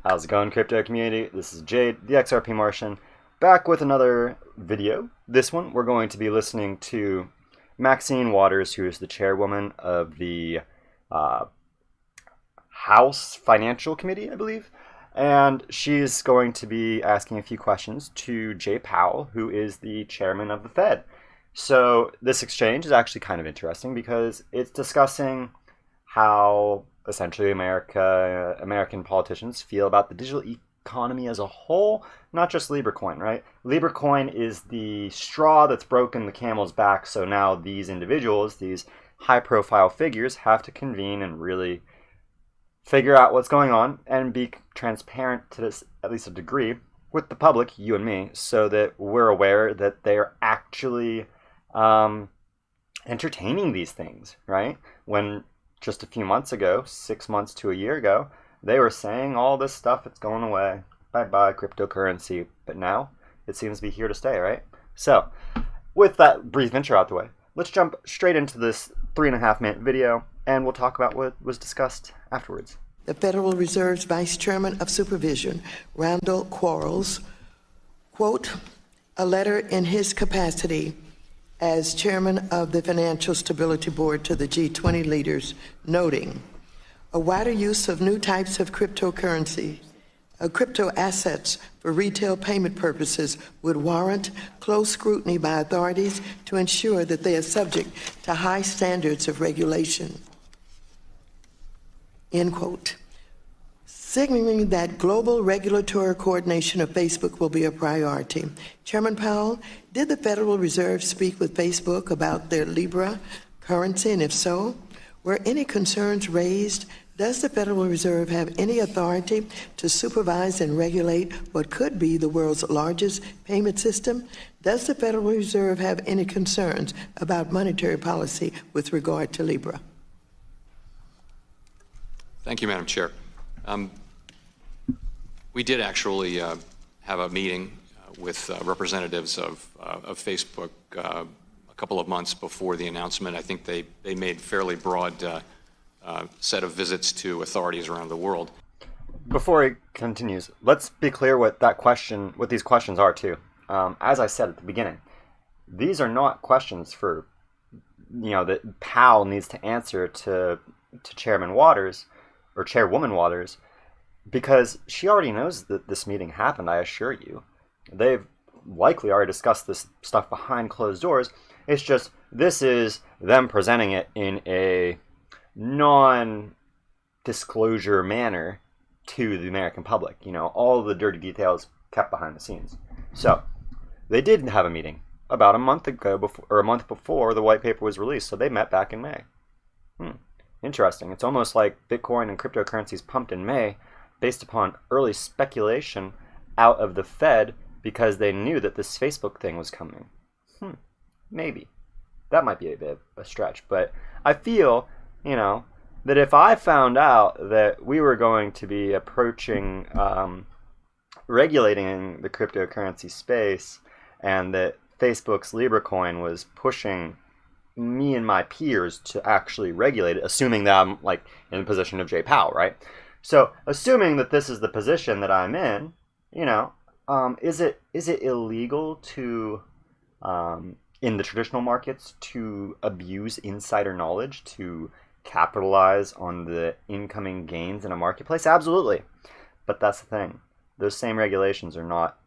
How's it going, crypto community? This is Jade, the XRP Martian, back with another video. This one, we're going to be listening to Maxine Waters, who is the chairwoman of the House Financial Committee, I believe. And she's going to be asking a few questions to Jay Powell, who is the chairman of the Fed. So this exchange is actually kind of interesting because it's discussing how essentially American politicians feel about the digital economy as a whole, not just LibreCoin, right? LibreCoin is the straw that's broken the camel's back, so now these individuals, these high-profile figures, have to convene and really figure out what's going on and be transparent to this, at least a degree, with the public, you and me, so that we're aware that they're actually entertaining these things, right? When just a few months ago, 6 months to a year ago, they were saying all this stuff, it's going away, bye-bye cryptocurrency, but now it seems to be here to stay, right? So, with that brief intro out the way, let's jump straight into this 3.5-minute video, and we'll talk about what was discussed afterwards. The Federal Reserve's Vice Chairman of Supervision, Randall Quarles, quote, a letter in his capacity as chairman of the Financial Stability Board to the G20 leaders, noting a wider use of new types of cryptocurrency, crypto assets for retail payment purposes would warrant close scrutiny by authorities to ensure that they are subject to high standards of regulation. End quote. Signaling that global regulatory coordination of Facebook will be a priority. Chairman Powell, did the Federal Reserve speak with Facebook about their Libra currency, and if so, were any concerns raised? Does the Federal Reserve have any authority to supervise and regulate what could be the world's largest payment system? Does the Federal Reserve have any concerns about monetary policy with regard to Libra? Thank you, Madam Chair. We did actually have a meeting with representatives of Facebook a couple of months before the announcement. I think they made fairly broad set of visits to authorities around the world. Before he continues, let's be clear what these questions are too. As I said at the beginning, these are not questions for, that Powell needs to answer to Chairman Waters or Chairwoman Waters, because she already knows that this meeting happened, I assure you. They've likely already discussed this stuff behind closed doors. It's just, this is them presenting it in a non-disclosure manner to the American public. All the dirty details kept behind the scenes. So, they did have a meeting about a month ago, or a month before the white paper was released, so they met back in May. Interesting. It's almost like Bitcoin and cryptocurrencies pumped in May based upon early speculation out of the Fed because they knew that this Facebook thing was coming. Maybe. That might be a bit of a stretch, but I feel, that if I found out that we were going to be approaching regulating the cryptocurrency space and that Facebook's LibreCoin was pushing me and my peers to actually regulate it, assuming that I'm in the position of Jay Powell, right? So, assuming that this is the position that I'm in, is it illegal to, in the traditional markets, to abuse insider knowledge to capitalize on the incoming gains in a marketplace? Absolutely. But that's the thing. Those same regulations are not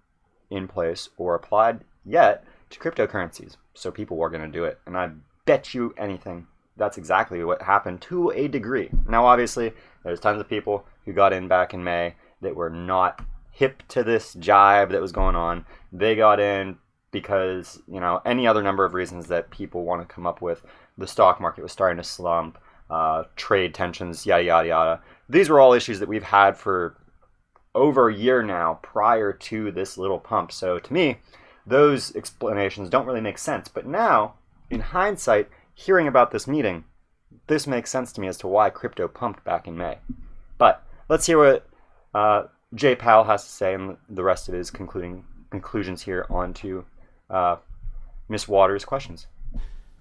in place or applied yet to cryptocurrencies. So people are going to do it. And I bet you anything that's exactly what happened to a degree. Now, obviously, there's tons of people who got in back in May that were not hip to this jive that was going on. They got in because, any other number of reasons that people want to come up with. The stock market was starting to slump, trade tensions, yada, yada, yada. These were all issues that we've had for over a year now prior to this little pump. So to me, those explanations don't really make sense. But now, in hindsight, hearing about this meeting, this makes sense to me as to why crypto pumped back in May. But let's hear what Jay Powell has to say and the rest of his conclusions here on to Ms. Waters' questions.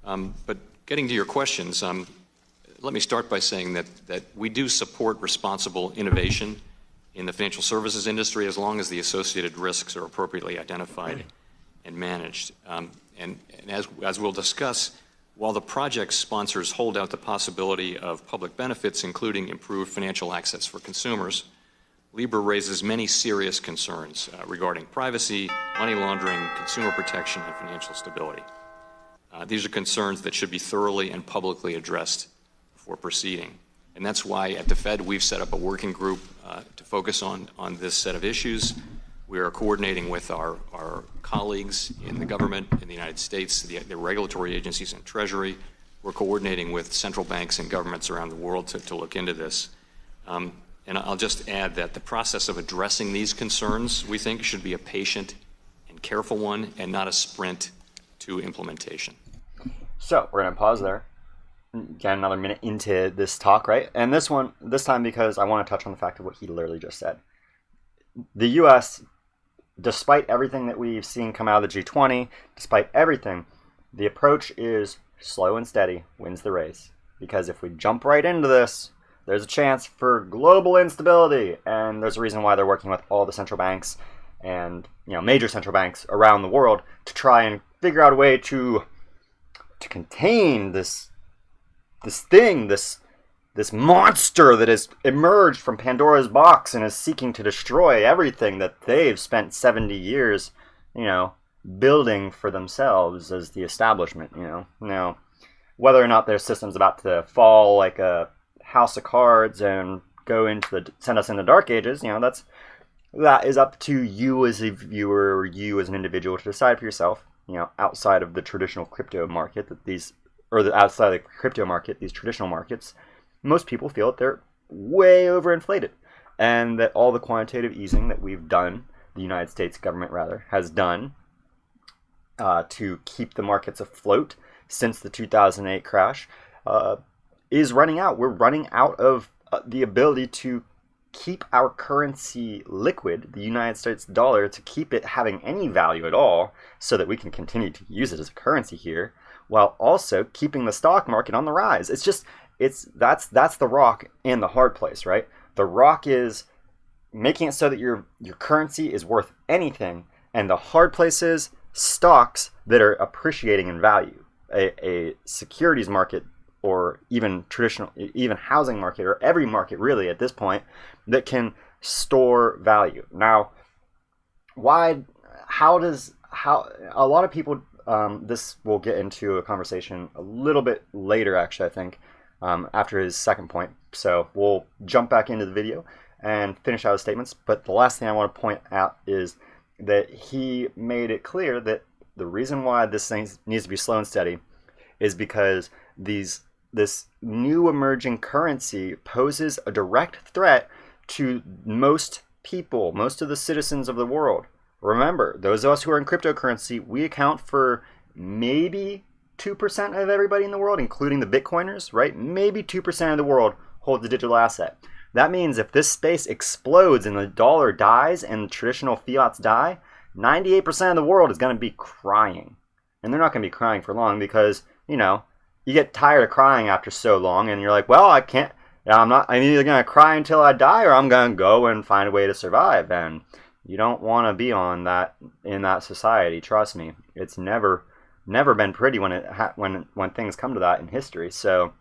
But getting to your questions, let me start by saying that we do support responsible innovation in the financial services industry as long as the associated risks are appropriately identified and managed. And as we'll discuss, while the project sponsors hold out the possibility of public benefits, including improved financial access for consumers, Libra raises many serious concerns regarding privacy, money laundering, consumer protection, and financial stability. These are concerns that should be thoroughly and publicly addressed before proceeding. And that's why at the Fed we've set up a working group to focus on this set of issues. We are coordinating with our colleagues in the government in the United States, the regulatory agencies and Treasury. We're coordinating with central banks and governments around the world to look into this. And I'll just add that the process of addressing these concerns, we think, should be a patient and careful one and not a sprint to implementation. So we're going to pause there. Get another minute into this talk, right? And this time because I want to touch on the fact of what he literally just said. The U.S., despite everything that we've seen come out of the G20, despite everything, the approach is slow and steady wins the race. Because if we jump right into this, there's a chance for global instability, and there's a reason why they're working with all the central banks and major central banks around the world to try and figure out a way to contain this monster that has emerged from Pandora's box and is seeking to destroy everything that they've spent 70 years, building for themselves as the establishment. Now, whether or not their system's about to fall like a house of cards and send us into dark ages, that is up to you as a viewer or you as an individual to decide for yourself. Outside of the traditional crypto market, these traditional markets, most people feel that they're way overinflated, and that all the quantitative easing that we've done, the United States government rather, has done to keep the markets afloat since the 2008 crash, is running out. We're running out of the ability to keep our currency liquid, the United States dollar, to keep it having any value at all so that we can continue to use it as a currency here, while also keeping the stock market on the rise. That's the rock and the hard place, right? The rock is making it so that your currency is worth anything, and the hard place is stocks that are appreciating in value. A securities market, or even housing market, or every market really at this point, that can store value. Now, how a lot of people, this will get into a conversation a little bit later, actually, I think, after his second point. So we'll jump back into the video and finish out his statements. But the last thing I want to point out is that he made it clear that the reason why this thing needs to be slow and steady is because this new emerging currency poses a direct threat to most people, most of the citizens of the world. Remember, those of us who are in cryptocurrency, we account for maybe 2% of everybody in the world, including the Bitcoiners, right? Maybe 2% of the world holds a digital asset. That means if this space explodes and the dollar dies and traditional fiats die, 98% of the world is going to be crying. And they're not going to be crying for long because, you get tired of crying after so long, and you're like, well, I'm either going to cry until I die, or I'm going to go and find a way to survive. And you don't want to be in that society. Trust me, it's never been pretty when things come to that in history. So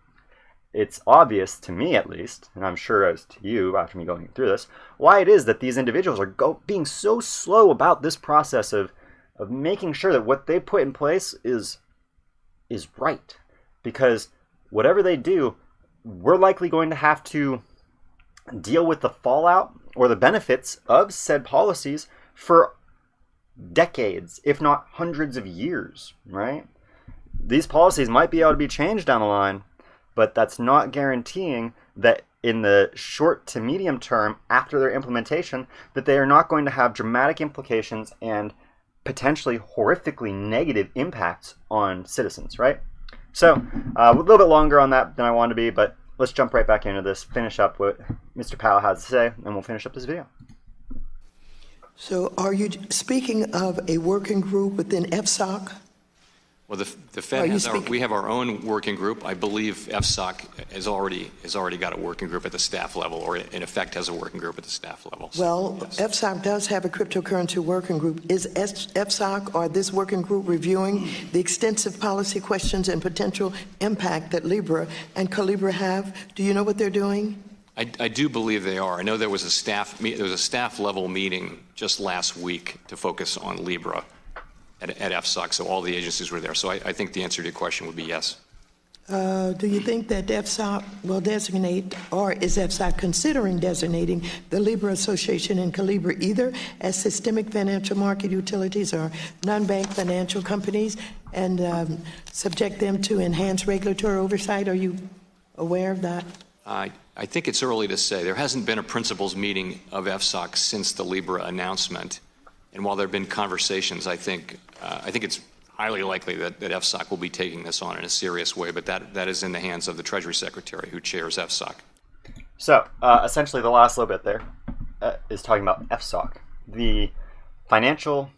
it's obvious to me, at least, and I'm sure as to you after me going through this, why it is that these individuals are being so slow about this process of making sure that what they put in place is right. Because whatever they do, we're likely going to have to deal with the fallout or the benefits of said policies for decades, if not hundreds of years, right? These policies might be able to be changed down the line, but that's not guaranteeing that in the short to medium term after their implementation, that they are not going to have dramatic implications and potentially horrifically negative impacts on citizens, right? So, a little bit longer on that than I wanted to be, but let's jump right back into this, finish up what Mr. Powell has to say, and we'll finish up this video. So are you speaking of a working group within FSOC? Well, the Fed we have our own working group. I believe FSOC has already got a working group at the staff level, or in effect has a working group at the staff level. So, Well, yes. FSOC does have a cryptocurrency working group. Is FSOC or this working group reviewing the extensive policy questions and potential impact that Libra and Calibra have? Do you know what they're doing? I do believe they are. I know there was a staff level meeting just last week to focus on Libra at FSOC, so all the agencies were there. So I think the answer to your question would be yes. Do you think that FSOC will designate, or is FSOC considering designating the Libra Association and Calibra either as systemic financial market utilities or non-bank financial companies and subject them to enhanced regulatory oversight? Are you aware of that? I think it's early to say. There hasn't been a principals meeting of FSOC since the Libra announcement. And while there have been conversations, I think it's highly likely that FSOC will be taking this on in a serious way, but that is in the hands of the Treasury Secretary who chairs FSOC. So essentially the last little bit there is talking about FSOC, the Financial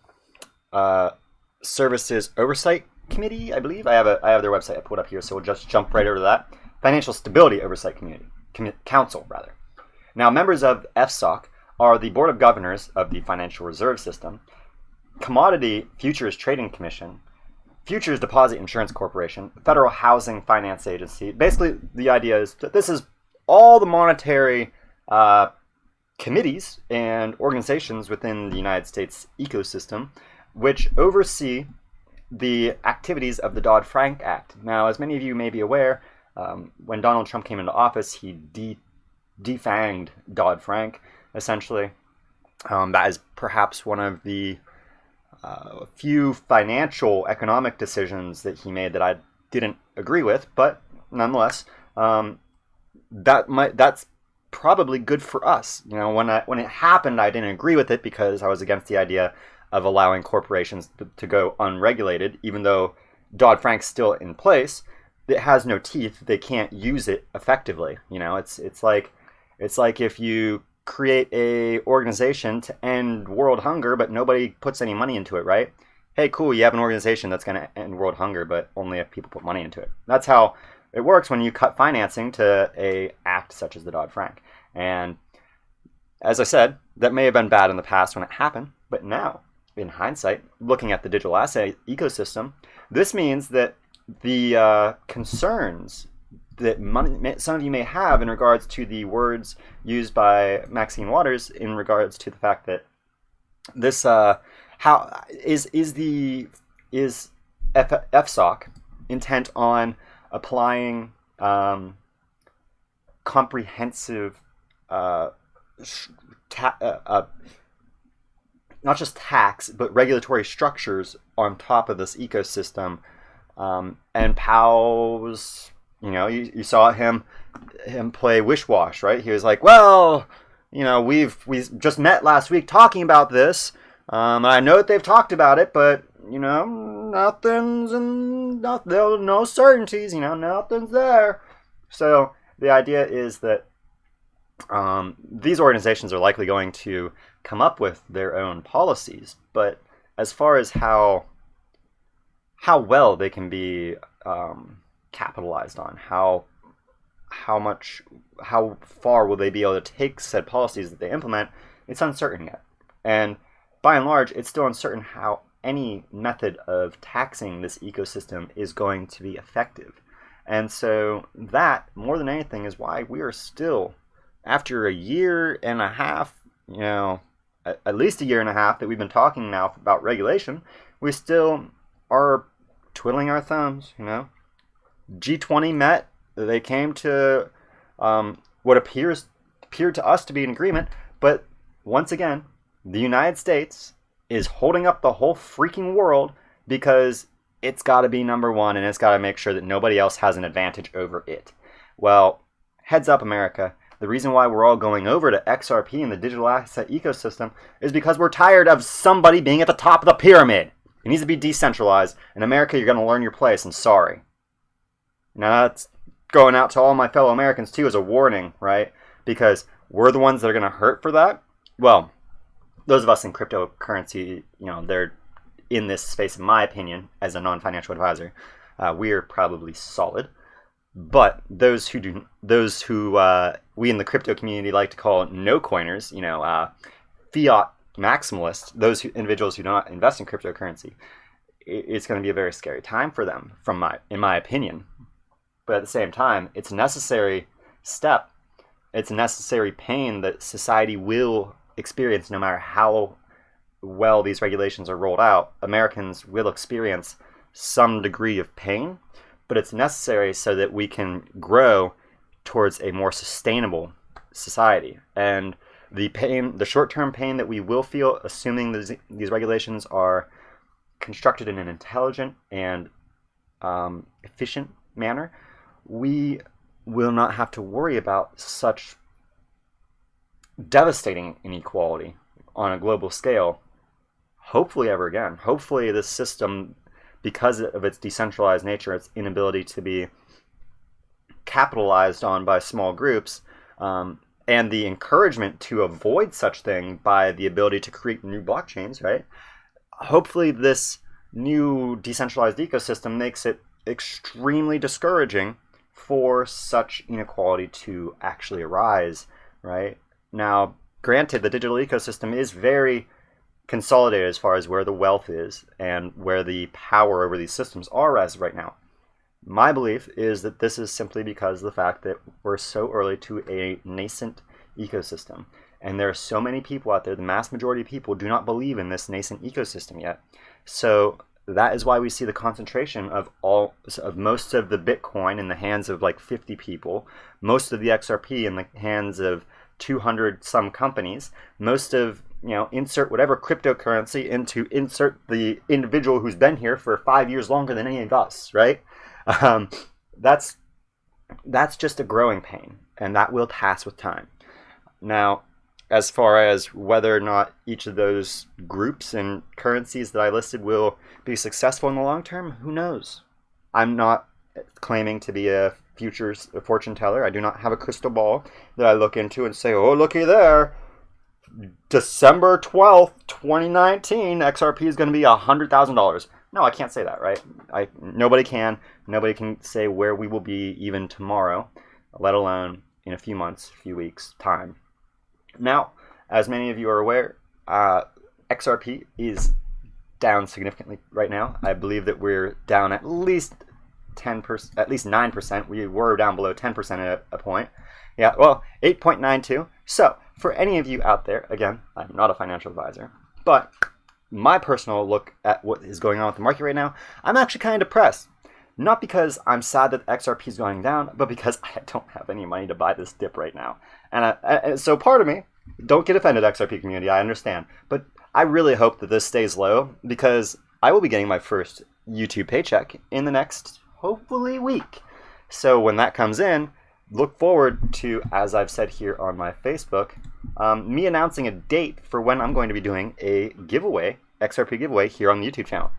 Services Oversight Committee, I believe. I have their website I put up here, so we'll just jump right over to that. Financial Stability Oversight Council, rather. Now, members of FSOC are the Board of Governors of the Financial Reserve System, Commodity Futures Trading Commission, Futures Deposit Insurance Corporation, Federal Housing Finance Agency. Basically, the idea is that this is all the monetary committees and organizations within the United States ecosystem which oversee the activities of the Dodd-Frank Act. Now, as many of you may be aware, when Donald Trump came into office, he defanged Dodd-Frank, essentially. That is perhaps one of the few financial economic decisions that he made that I didn't agree with, but nonetheless, that's probably good for us. You know, when it happened, I didn't agree with it because I was against the idea of allowing corporations to go unregulated, even though Dodd-Frank's still in place. It has no teeth. They can't use it effectively. You know, it's like if you create a organization to end world hunger, but nobody puts any money into it, right? Hey, cool, you have an organization that's going to end world hunger, but only if people put money into it. That's how it works when you cut financing to a act such as the Dodd-Frank. And as I said, that may have been bad in the past when it happened, but now, in hindsight, looking at the digital asset ecosystem, this means that the concerns that some of you may have in regards to the words used by Maxine Waters in regards to the fact that this how is FSOC intent on applying comprehensive not just tax but regulatory structures on top of this ecosystem. And Powell's, you know, you saw him play wish-wash, right? He was like, well, you know, we just met last week talking about this. I know that they've talked about it, but, you know, no certainties, you know, nothing's there. So the idea is that these organizations are likely going to come up with their own policies, but as far as how well they can be capitalized on, how far will they be able to take said policies that they implement, it's uncertain yet. And by and large, it's still uncertain how any method of taxing this ecosystem is going to be effective. And so that, more than anything, is why we are still, after a year and a half, you know, at least a year and a half that we've been talking now about regulation, we still are twiddling our thumbs, you know. G20 met, they came to what appeared to us to be an agreement, but once again, the United States is holding up the whole freaking world because it's got to be number one and it's got to make sure that nobody else has an advantage over it. Well, heads up, America. The reason why we're all going over to XRP and the digital asset ecosystem is because we're tired of somebody being at the top of the pyramid. It needs to be decentralized. In America, you're going to learn your place, and sorry. Now, that's going out to all my fellow Americans, too, as a warning, right? Because we're the ones that are going to hurt for that. Well, those of us in cryptocurrency, you know, they're in this space, in my opinion, as a non-financial advisor. We're probably solid. But those who we in the crypto community like to call no-coiners, fiat maximalists, individuals who do not invest in cryptocurrency, it's going to be a very scary time for them, in my opinion. But at the same time, it's a necessary step. It's a necessary pain that society will experience no matter how well these regulations are rolled out. Americans will experience some degree of pain, but it's necessary so that we can grow towards a more sustainable society. And the short-term pain that we will feel, assuming these regulations are constructed in an intelligent and efficient manner, we will not have to worry about such devastating inequality on a global scale, hopefully ever again. Hopefully this system, because of its decentralized nature, its inability to be capitalized on by small groups, and the encouragement to avoid such thing by the ability to create new blockchains, right? Hopefully this new decentralized ecosystem makes it extremely discouraging for such inequality to actually arise, right? Now, granted, the digital ecosystem is very consolidated as far as where the wealth is and where the power over these systems are as of right now. My belief is that this is simply because of the fact that we're so early to a nascent ecosystem. And there are so many people out there, the mass majority of people do not believe in this nascent ecosystem yet. So that is why we see the concentration of most of the Bitcoin in the hands of like 50 people, most of the XRP in the hands of 200 some companies, most of, insert whatever cryptocurrency into insert the individual who's been here for 5 years longer than any of us, right? That's just a growing pain, and that will pass with time. Now, as far as whether or not each of those groups and currencies that I listed will be successful in the long term, who knows? I'm not claiming to be a fortune teller. I do not have a crystal ball that I look into and say, oh, looky there, December 12th, 2019, XRP is going to be $100,000. No, I can't say that, right? Nobody can. Nobody can say where we will be even tomorrow, let alone in a few months, few weeks' time. Now, as many of you are aware, XRP is down significantly right now. I believe that we're down at least 10%, at least 9%. We were down below 10% at a point. Yeah, well, 8.92. So, for any of you out there, again, I'm not a financial advisor, but my personal look at what is going on with the market right now, I'm actually kind of depressed. Not because I'm sad that XRP is going down, but because I don't have any money to buy this dip right now. And so part of me, don't get offended, XRP community, I understand. But I really hope that this stays low, because I will be getting my first YouTube paycheck in the next, hopefully, week. So when that comes in, look forward to, as I've said here on my Facebook, me announcing a date for when I'm going to be doing a giveaway, XRP giveaway, here on the YouTube channel.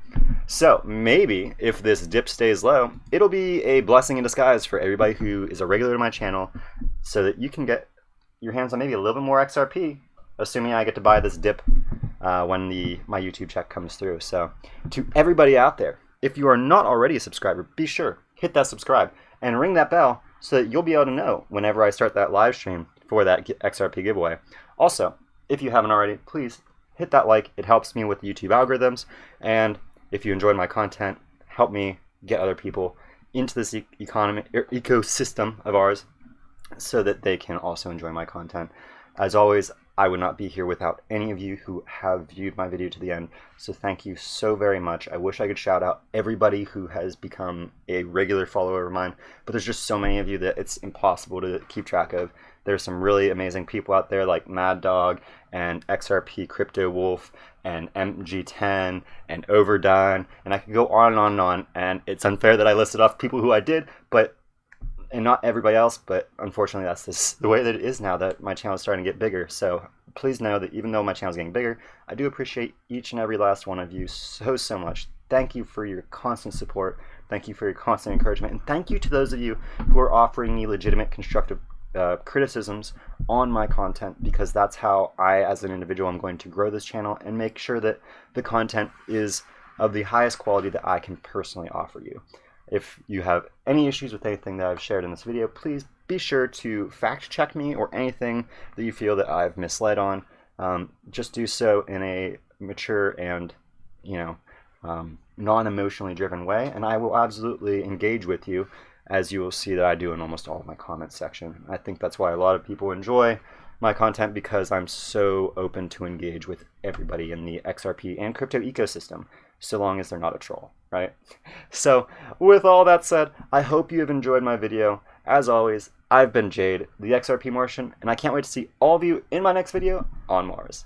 So maybe if this dip stays low, it'll be a blessing in disguise for everybody who is a regular to my channel, so that you can get your hands on maybe a little bit more XRP, assuming I get to buy this dip when my YouTube check comes through. So to everybody out there, if you are not already a subscriber, be sure, hit that subscribe and ring that bell so that you'll be able to know whenever I start that live stream for that XRP giveaway. Also, if you haven't already, please hit that like. It helps me with the YouTube algorithms, and if you enjoyed my content, help me get other people into this ecosystem of ours so that they can also enjoy my content. As always, I would not be here without any of you who have viewed my video to the end, so thank you so very much. I wish I could shout out everybody who has become a regular follower of mine, but there's just so many of you that it's impossible to keep track of. There's some really amazing people out there like Mad Dog and XRP Crypto Wolf and MG10 and Overdone, and I could go on and on and on, and it's unfair that I listed off people who I did, and not everybody else, but unfortunately that's the way that it is now that my channel is starting to get bigger. So please know that even though my channel is getting bigger, I do appreciate each and every last one of you so much. Thank you for your constant support. Thank you for your constant encouragement. And thank you to those of you who are offering me legitimate constructive criticisms on my content, because that's how I, as an individual, am going to grow this channel and make sure that the content is of the highest quality that I can personally offer you. If you have any issues with anything that I've shared in this video, please be sure to fact check me, or anything that you feel that I've misled on. Just do so in a mature and, non-emotionally driven way, and I will absolutely engage with you, as you will see that I do in almost all of my comments section. I think that's why a lot of people enjoy my content, because I'm so open to engage with everybody in the XRP and crypto ecosystem, so long as they're not a troll, right? So with all that said, I hope you have enjoyed my video. As always, I've been Jade, the XRP Martian, and I can't wait to see all of you in my next video on Mars.